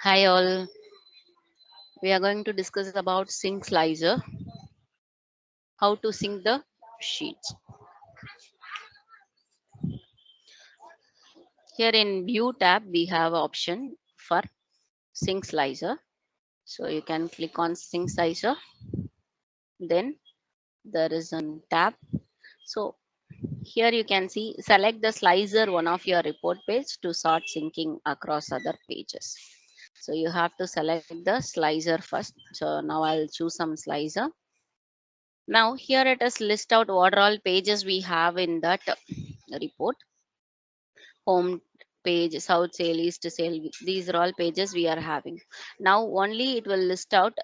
Hi all, we are going to discuss about sync slicer, how to sync the sheets. Here in view tab, we have option for sync slicer. So you can click on sync slicer. Then there is a tab. So here you can see select the slicer one of your report page to start syncing across other pages. So you have to select the slicer first. So now I'll choose some slicer. Now here it is list out what are all pages we have in that report. Home page, south sale, east sale. These are all pages we are having. Now only it will list out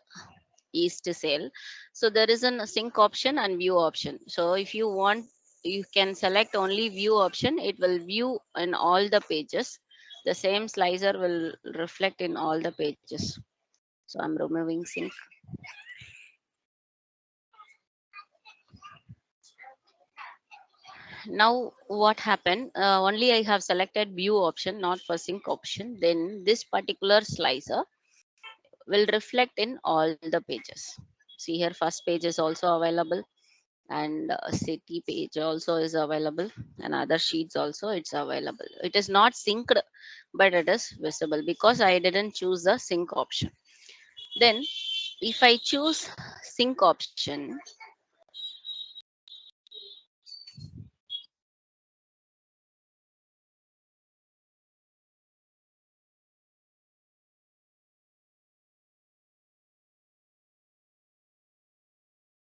east sale. So there is a sync option and view option. So if you want, you can select only view option. It will view in all the pages. The same slicer will reflect in all the pages. So I'm removing sync. Now what happened, only I have selected view option, not for sync option. Then this particular slicer will reflect in all the pages. See here, first page is also available, and city page also is available, and other sheets also it's available. It is not synced, but it is visible because I didn't choose the sync option. Then if I choose sync option,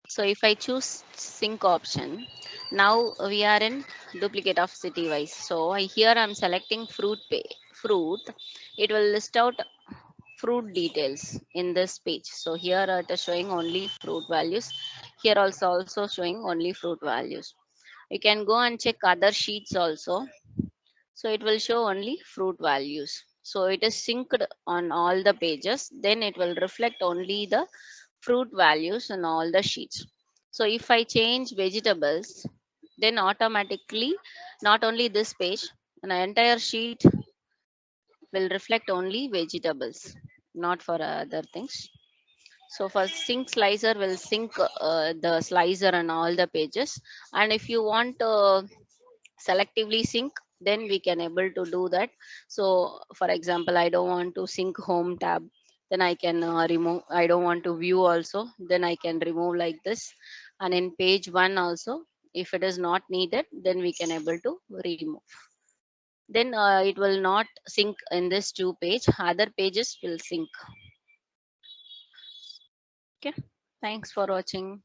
so if I choose sync option, now we are in duplicate of city wise. So here I'm selecting fruit. It will list out fruit details in this page. So here it is showing only fruit values. Here also showing only fruit values. You can go and check other sheets also. So it will show only fruit values. So it is synced on all the pages. Then it will reflect only the fruit values in all the sheets. So if I change vegetables, then automatically not only this page, an entire sheet will reflect only vegetables, not for other things. So for sync slicer will sync the slicer and all the pages. And if you want selectively sync, then we can able to do that. So for example, I don't want to sync home tab, then I can remove. I don't want to view also, then I can remove like this. And in page one also, if it is not needed, then we can able to remove. Then it will not sync in this two page, other pages will sync. Okay, thanks for watching.